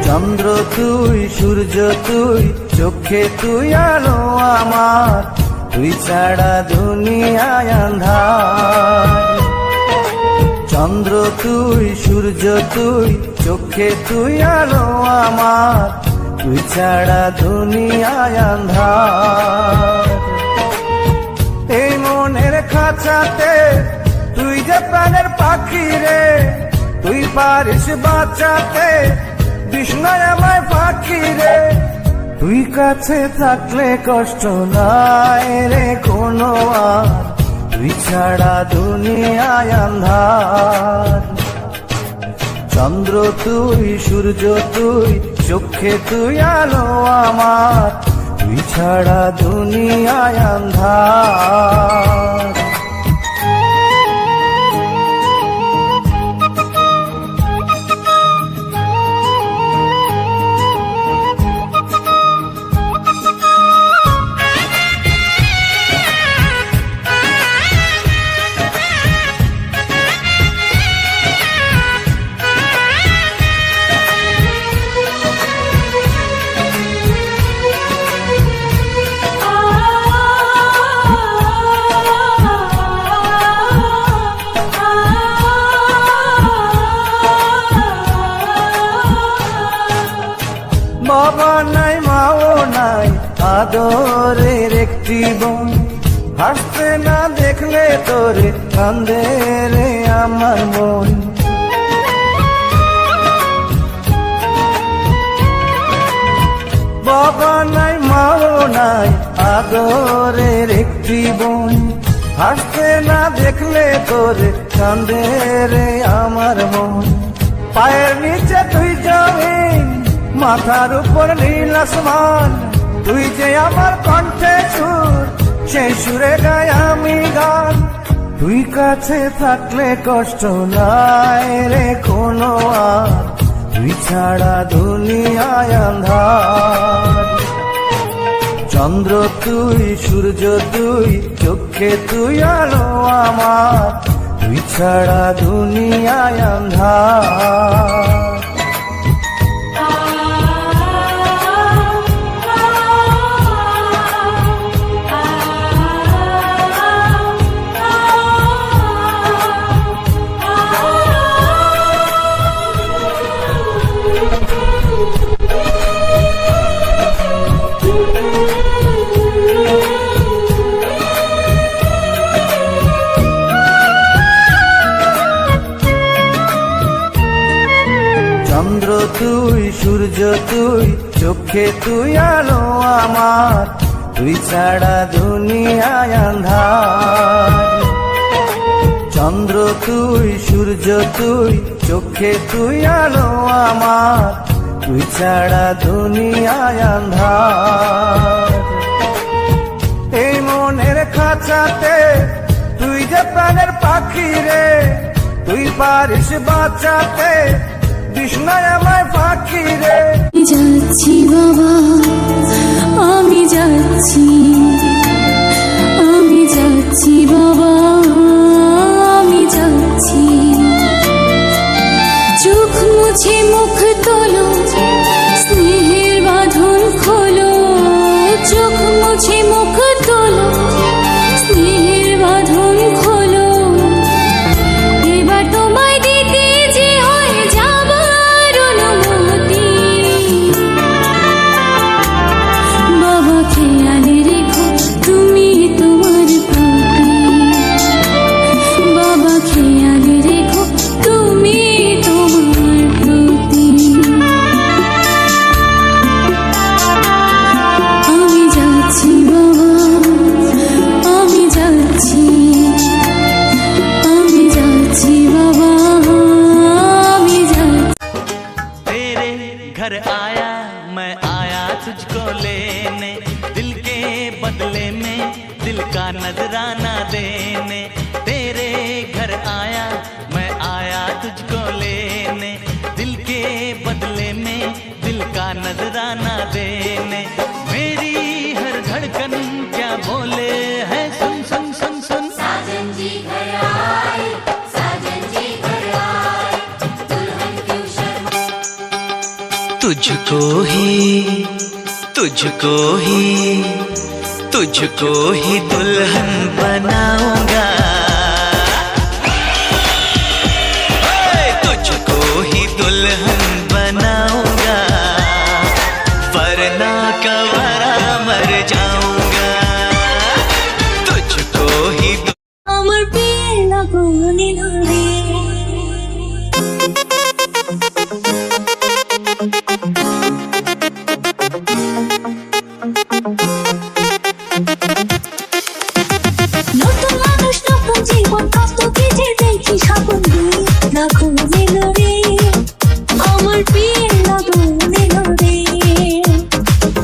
চন্দ্র তুই, সূর্য তুই, চোখে তুই আলো আমার, তুই ছাড়া দুনিয়ায় আঁধার। চন্দ্র তুই, সূর্য তুই, চোখে তুই আলো আমার, তুই ছাড়া দুনিয়ায় আঁধার। এই মনের খাঁচাতে তুই যে প্রাণের পাখি রে, তুই পারিস বাঁচাতে বিষ্ণায় আমায় পাখি রে। তুই কাছে থাকলে কষ্ট নাই রে কোনো আর, তুই ছাড়া দুনিয়ায় আঁধার। চন্দ্র তুই, সূর্য তুই, চোখে তুই আলো আমার, তুই ছাড়া দুনিয়ায় আঁধার। বাবা নাই, মাও নাই, আদরের একটি বোন, হাসতে না দেখলে তোরে কান্দে রে আমার মন। বাবা নাই, মাও নাই, আদরের একটি বোন, হাসতে না দেখলে তোরে কান্দে রে আমার মন। পায়ের নিচে তুই জমিন, মাথার উপর নীল আসমান, তুই যে আমার কণ্ঠে সুর, সেই সুরে গাই আমি গান। তুই কাছে থাকলে কষ্ট নাই রে কোনো আর, তুই ছাড়া দুনিয়ায় আঁধার। চন্দ্র তুই, সূর্য তুই, চোখে তুই আলো আমার, তুই ছাড়া দুনিয়ায় আঁধার। চন্দ্র তুই, সূর্য তুই, চোখে তুই আলো আমার, তুই ছাড়া দুনিয়ায় আঁধার। চন্দ্র তুই, সূর্য তুই, চোখে তুই আলো আমার, তুই ছাড়া দুনিয়ায় আঁধার। এই মনের খাঁচাতে তুই যে প্রাণের পাখি রে, তুই পারিস বাঁচাতে বিষ্ণায় আমায় পাখি রে। যাচ্ছি বাবা, আমি যাচ্ছি, আমি যাচ্ছি বাবা, আমি যাচ্ছি। চোখ মুছে মুখ তোলো, স্নেহের বাঁধন খোলো, চোখ মুছে মুখ তোলো, স্নেহের বাঁধন খোলো। এবার তোমায় দিতে যে হয়ে যাবার অনুমতি, বাবা খেয়ালে রেখো তুমি তোমার প্রতি, বাবা খেয়ালে রেখো তুমি তোমার প্রতি। घर आया मैं आया तुझको लेने, दिल के बदले में दिल का नजराना देने। तेरे घर आया मैं आया तुझको लेने, दिल के बदले में दिल का नजराना देने। मेरी हर धड़कन क्या बोले है, सुन सुन सुन सुन। साजन जी घर आए, साजन जी घर आए, दुल्हन क्यों शर्मा। तुझको ही तुझको ही तुझको ही दुल्हन बनाऊंगा, तुझको ही दुल्हन बनाऊंगा, वरना कवरा मर जाऊंगा। तुझको ही আমার বিয়ে লগনে ধরে নতুন মানুষ নতুন জীবন কষ্ট কেটে দেখি স্বপ্ন দিয়ে লগনে ধরে আমার বিয়ে লগনে ধরে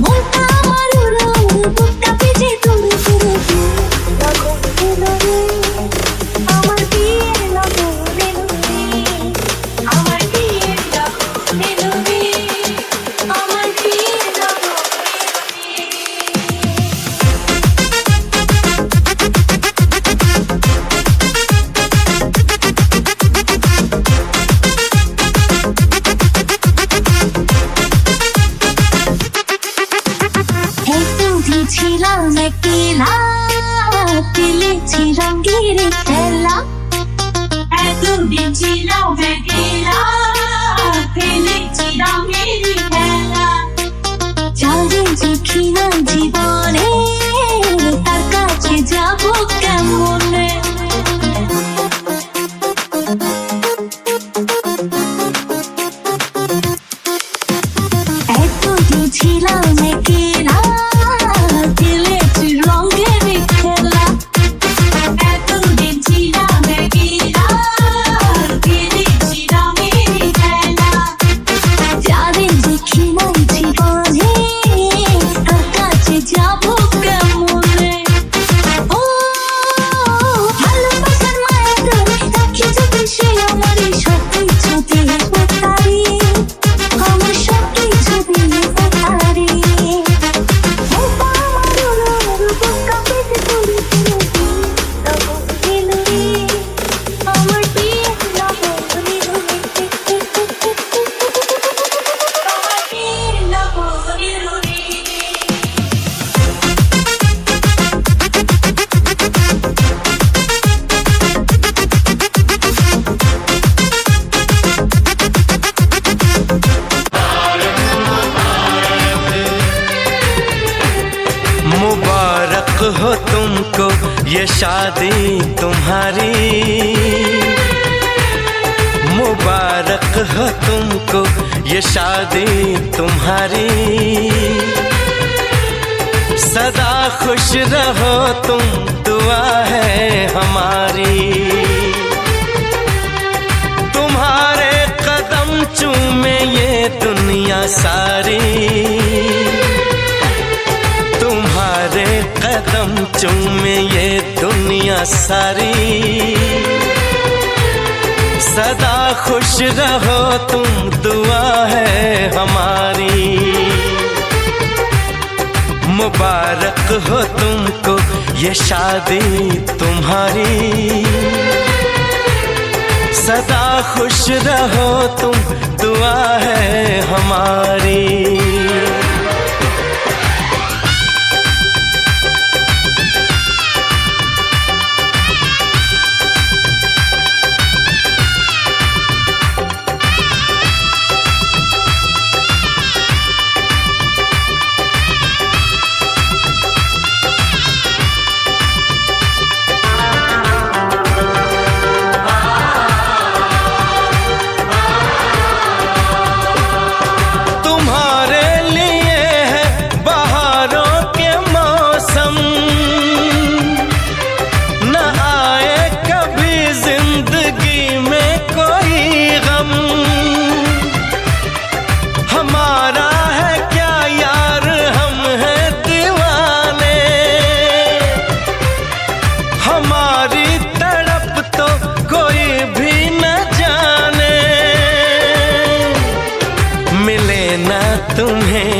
মনটা আমার উড়ো উড়ো বুকটা পেজে তুলে তুলে লগনে ধরে আমার বিয়ে লগনে ধরে আমার বিয়ে লগনে ধরে আমার বিয়ে লগনে ছিলাম একলা খেলেছি রঙের খেলা, এতদিন ছিলাম একলা খেলেছি রঙের খেলা। যারে দেখি না জীবনে তার কাছে যাবো কেমনে। এতদিন ছিলাম একলা খেলেছি রঙের খেলা, এতদিন ছিলাম একলা খেলেছি রঙের খেলা। যাদের দেখি নাই জীবনে তার কাছে যাবো কেমনে। ও ভালোবাসার মায়া ধরে রাখি যদি সে আমার সব কিছু দিয়ে তারি, আমার সব কিছু দিয়ে তারি। मुबारक हो तुमको ये शादी तुम्हारी, मुबारक हो तुमको ये शादी तुम्हारी। सदा खुश रहो तुम दुआ है हमारी, तुम्हारे कदम चूमे ये दुनिया सारी, तुम्हारे कदम चूमे ये दुनिया सारी। सदा खुश रहो तुम दुआ है हमारी। मुबारक हो तुमको ये शादी तुम्हारी, सदा खुश रहो तुम दुआ है हमारी। हमारा है क्या यार, हम हैं दीवाने। हमारी तड़प तो कोई भी न जाने। मिले ना तुम्हें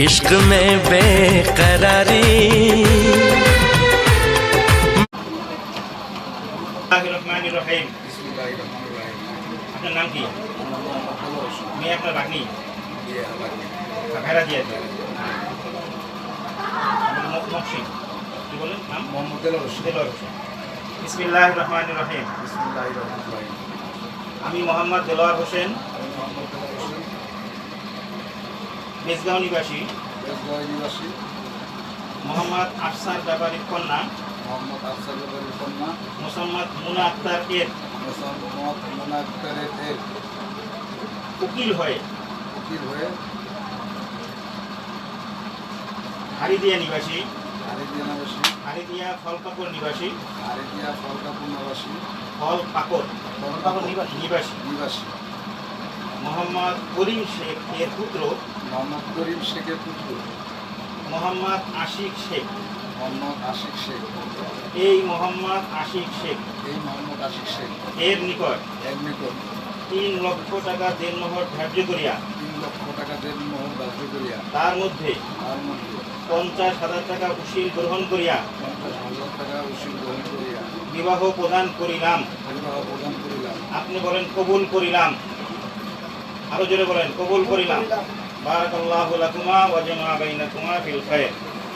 इश्क में बेकरारी। রহিম। আপনার নাম কি? মেয়ে আপনার ভাগ্নি? ভাইরা দিয়ে মহসিন কি বলেন নাম? মোহাম্মদ দেলোয়ার হোসেন। দেলোয়ার হোসেন। বিসমিল্লাহির রহমানির রহিম। বিসমিল্লাহির রহমানির রহিম। আমি মোহাম্মদ দেলোয়ার হোসেন, আমি মোহাম্মদ দেলোয়ার হোসেন, বেজগাঁও নিবাসী, বেজগাঁও নিবাসী, মোহাম্মদ আফসার ব্যাপারীর কন্যা, মোহাম্মদ আফসার ব্যাপারীর কন্যা, মোসাম্মদ মুনা আক্তার এর মোহাম্মদ মুনা আক্তারের উকিল হয়ে উকিল হয়ে হারিদিয়া নিবাসী, হারিদিয়া নিবাসী, হারিদিয়া ফলপাকর নিবাসী, হারিদিয়া ফলকাপুর নিবাসী, ফলপাকর নিবাসী নিবাসী মোহাম্মদ করিম শেখ এর পুত্র, মোহাম্মদ করিম শেখের পুত্র, মোহাম্মদ আশিক শেখ। মোহাম্মদ আশিক শেখ। এই মোহাম্মদ আশিক শেখ এই মোহাম্মদ আশিক শেখ এর নিকট এর নিকট 3 লক্ষ টাকা দেনমোহর ধার্য করিয়া 3 লক্ষ টাকা দেনমোহর ধার্য করিয়া তার মধ্যে তার মধ্যে 50,000 টাকা উশিল গ্রহণ করিয়া 50,000 টাকা উশিল গ্রহণ করিয়া বিবাহ প্রদান করিলাম। বিবাহ প্রদান করিলাম। আপনি বলেন কবুল করিলাম। আরো জোরে বলেন কবুল করিলাম। বারাকাল্লাহু লাকুমা ওয়া জামা বাইনাকুমা ফিল খায়র।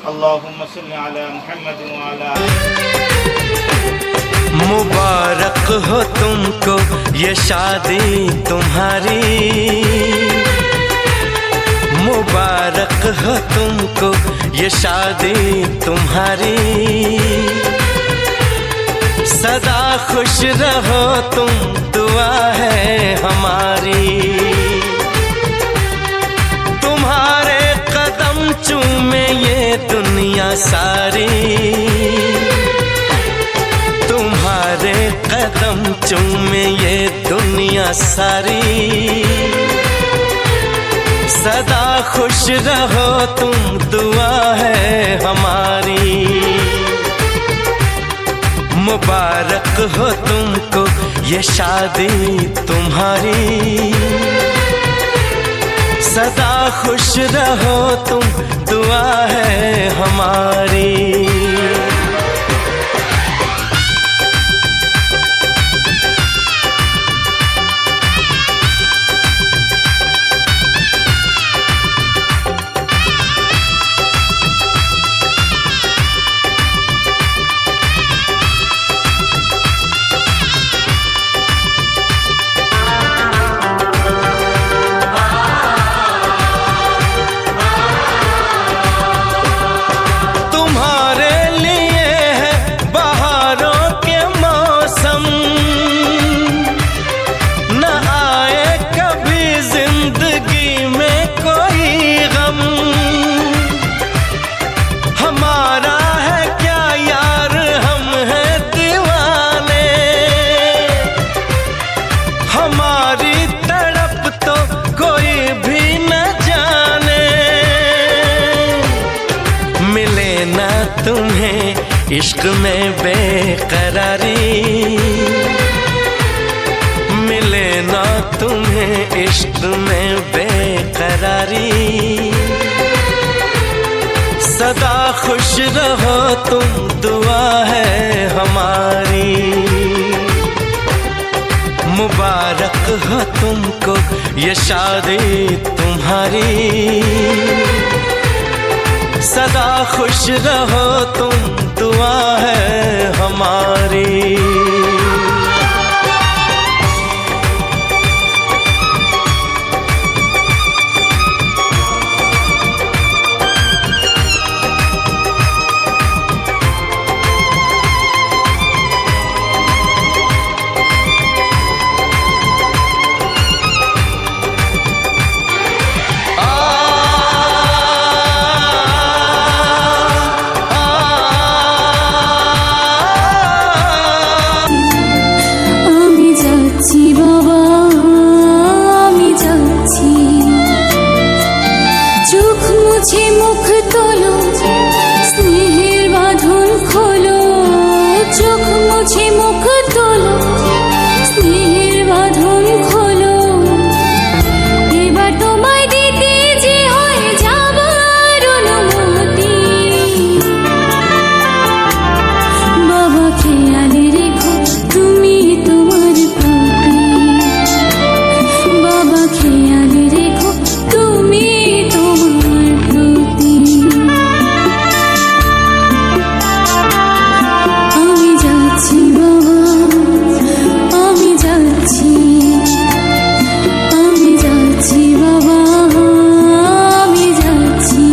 আল্লাহুম্মা সাল্লি আলা মুহাম্মাদ ওয়া আলা। मुबारक हो तुमको ये शादी तुम्हारी। मुबारक हो तुमको ये शादी तुम्हारी। सदा खुश रहो तुम, दुआ है हमारी। तुम्हारे कदम चूमे ये दुनिया सारी। तुम्हारे कदम चूमे ये दुनिया सारी। सदा खुश रहो तुम, दुआ है हमारी। मुबारक हो तुमको ये शादी तुम्हारी। सदा खुश रहो तुम, दुआ है हमारी। तुम्हें इश्क में बेकरारी। मिले ना तुम्हें इश्क में बेकरारी। सदा खुश रहो तुम, दुआ है हमारी। मुबारक हो तुमको ये शादी तुम्हारी। सदा खुश रहो तुम, दुआ है हमारी। মুছে মুখ তোলো, স্নেহের বাঁধন খোলো। চোখ মুছে মুখ তোলো, স্নেহের বাঁধন খোলো। এবার তোমায় দিতে যে হয়ে যাবার অনুমতি। বাবা খেয়ালে রেখো তুমি তোমার প্রতি। বাবা খেয়ালে রেখো তুমি তোমার প্রতি। আমি যাচ্ছি বাবা, আমি যাচ্ছি, আমি যাচ্ছি বাবা, আমি যাচ্ছি।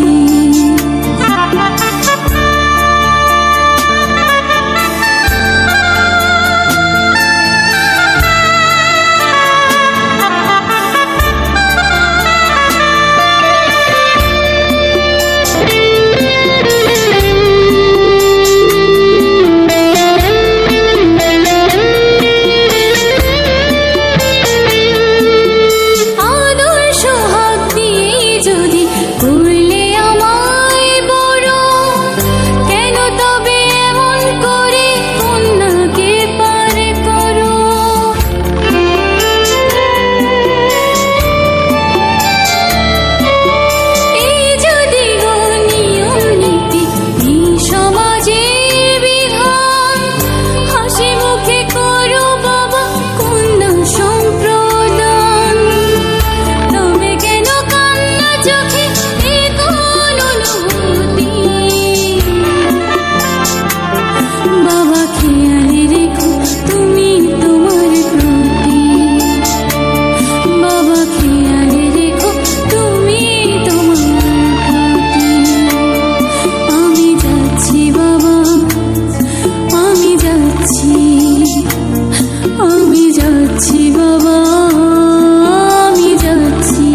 আদর্শ হাত দিয়ে যদি করলে আমায় বড়, কেন তবে এমন করে কন্যাকে পার করো? এই যদি গো নিয়ম নীতি, এই সমাজের বিধান, হাসি মুখে করো বাবা কন্যা সম্প্রদান। তবে কেন কান্না চোখে এ কোন অনুভূতি? বাবা খেয়ালে রেখো তুমি তোমার প্রতি। বাবা খেয়ালে রেখো তুমি তোমার প্রতি। আমি যাচ্ছি বাবা, আমি যাচ্ছি, আমি যাচ্ছি বাবা, আমি যাচ্ছি।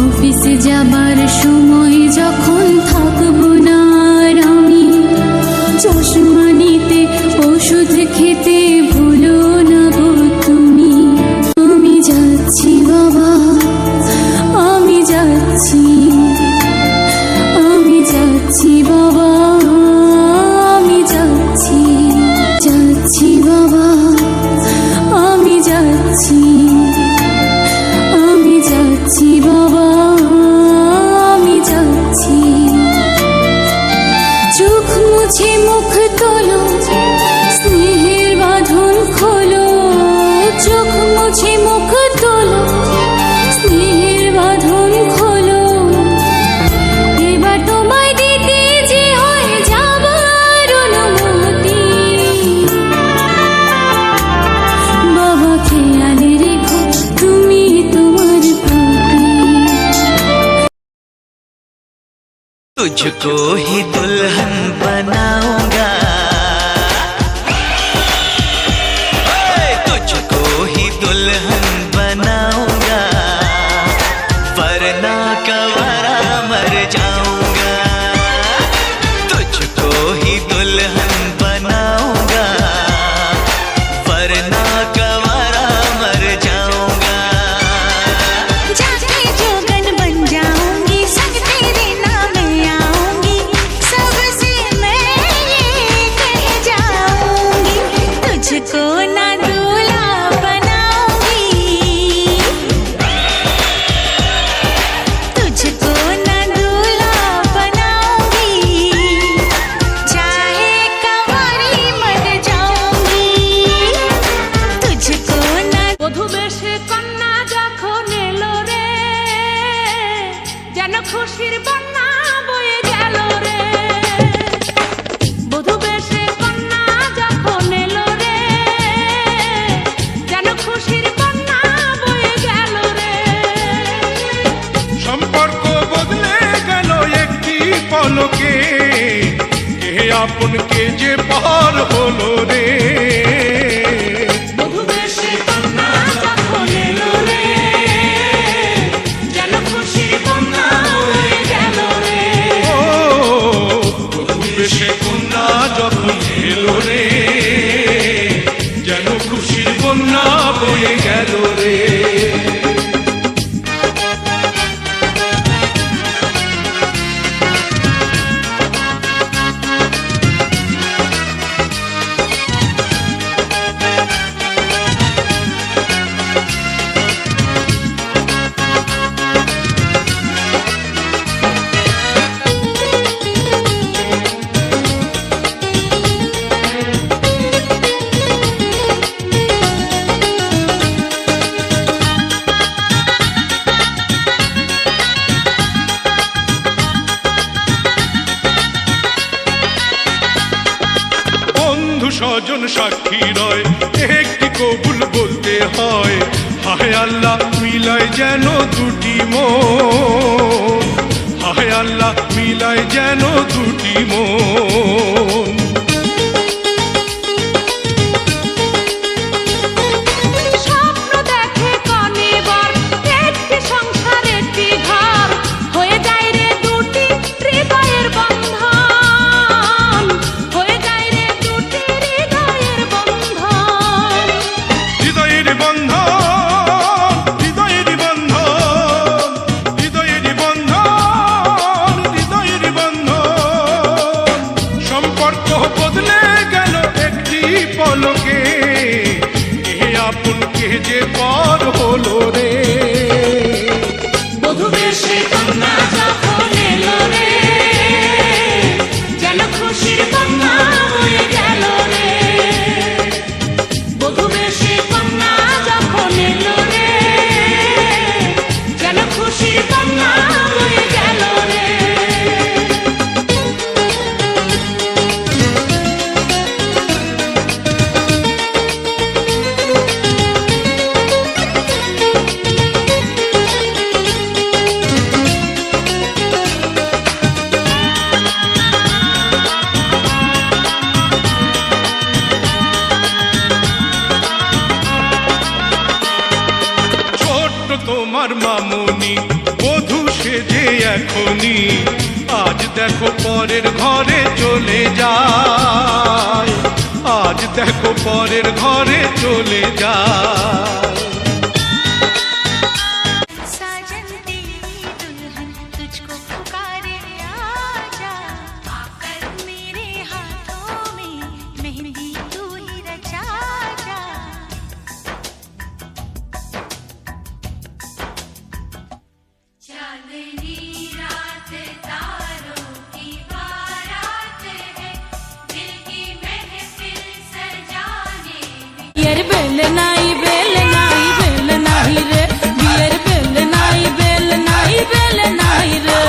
অফিসে যাবার সময় যখন থাকবো না আর আমি, চশমা নিতে ওষুধ খেতে ভুলো না গো তুমি। আমি যাচ্ছি বাবা, আমি যাচ্ছি, আমি যাচ্ছি বাবা, আমি যাচ্ছি। যাচ্ছি বাবা, আমি যাচ্ছি, আমি যাচ্ছি বাবা, আমি যাচ্ছি। চোখ মুছে মুখ তোলো, স্নেহের বাঁধন খোলো। চোখ মুছে মুখ তোলো, স্নেহের বাঁধন খোলো। এবার তোমায় দিতে যে হয়ে যাবার অনুমতি। বাবা খেয়ালে রেখো তুমি তোমার প্রতি। तुझको ही दुल्हन बनाऊंगा, तुझको ही दुल्हन बनाऊंगा, वरना कवरा मर जाऊंगा। तुझको ही दुल्हन बनाऊंगा, वरना कवरा मर जाऊंगा। जाके जोगन बन जाऊंगी, संग तेरे नाम आऊंगी, सबसे मैं ये कह जाऊंगी। तुझको ना दूल्हा बनाऊंगी, तुझको ना दूल्हा बनाऊंगी, चाहे कंवारी मर जाऊंगी। तुझको ना বধূ বেশে কন্যা যখন এলো রে, যেন খুশির বন্যা বয়ে গেল রে। বধূ বেশে কন্যা যখন এলো রে, যেন খুশির বন্যা বয়ে গেল রে। সম্পর্ক বদলে গেল একটি পলকে, কে আপন কে যে পার হলো রে। বধূ বেশে কন্যা যখন এলো রে, যেন খুশির বন্যা বয়ে গেল রে। ও স্বজন সাক্ষী রয়, একটি কবুল বলতে হয়। হায় আল্লাহ মিলায় যেন দুটি মন, হায় আল্লাহ মিলায় যেন দুটি মন। স্বপ্ন দেখে কনে বর, একটি সংসার একটি ঘর, হয়ে যায় রে দুটি হৃদয়ের বন্ধন, হয়ে যায় রে দুটি হৃদয়ের বন্ধন। হৃদয়ের বন্ধন, হৃদয়ের বন্ধন, হৃদয়ের বন্ধন, হৃদয়ের বন্ধন। সম্পর্ক বদলে গেল একটি পলকে, কে আপন কে যে পর হলো রে। বধূ বেশে কন্যা যখন এলো রে, যেন খুশির কন্যা হয়ে গেল রে। বধূ বেশে কন্যা যখন এলো রে, যেন খুশির কন্যা হয়ে গেল রে। ছোট্ট তোমার মামুনি বধূ সেজে এখনি, আজ দেখো পরের ঘরে চলে যায়, আজ দেখো পরের ঘরে চলে যায়। साजन तेरी दुल्हन तुझको पुकारे आजा, आकर मेरे हाथों में मेहंदी तू ही रचा जा। चांदनी रात तारों की बारात है, दिल की महफिल सजाने में। বিয়ের বেল নাই বেল নাই বেল নাই রে, বিয়ের বেল নাই বেল নাই বেল নাই রে।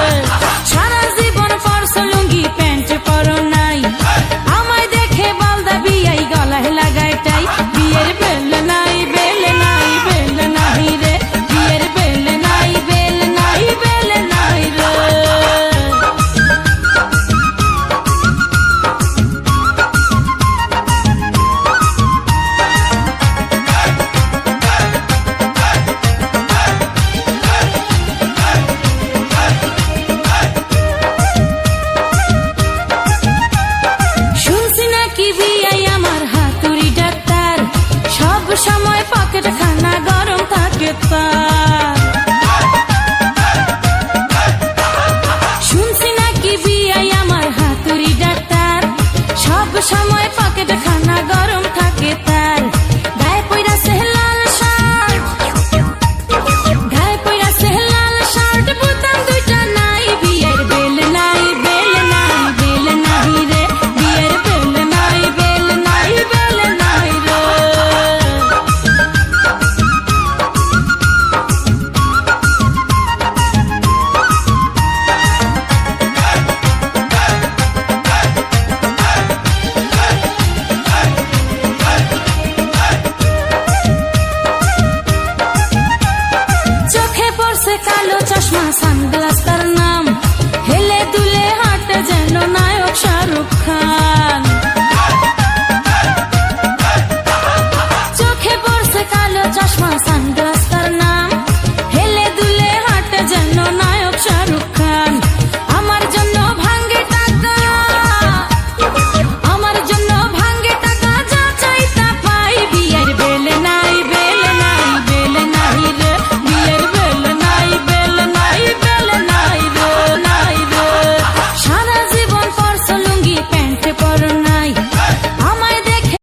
সারা জীবন পরশ লুঙ্গি প্যান্ট পরো নাই, আমায় দেখে বালদা বিয়াই গলায় লাগায় টাই। বিয়ের বেল নাই বেল নাই বেল নাই রে, বিয়ের বেল নাই বেল নাই বেল নাই রে। শুনছি নাকি বিয়াই আমার হাতুড়ি ডাক্তার, সব সময় পকেট খানা গরম থাকে তার। শুনছি নাকি বিয়াই আমার হাতুড়ি ডাক্তার, সব সময়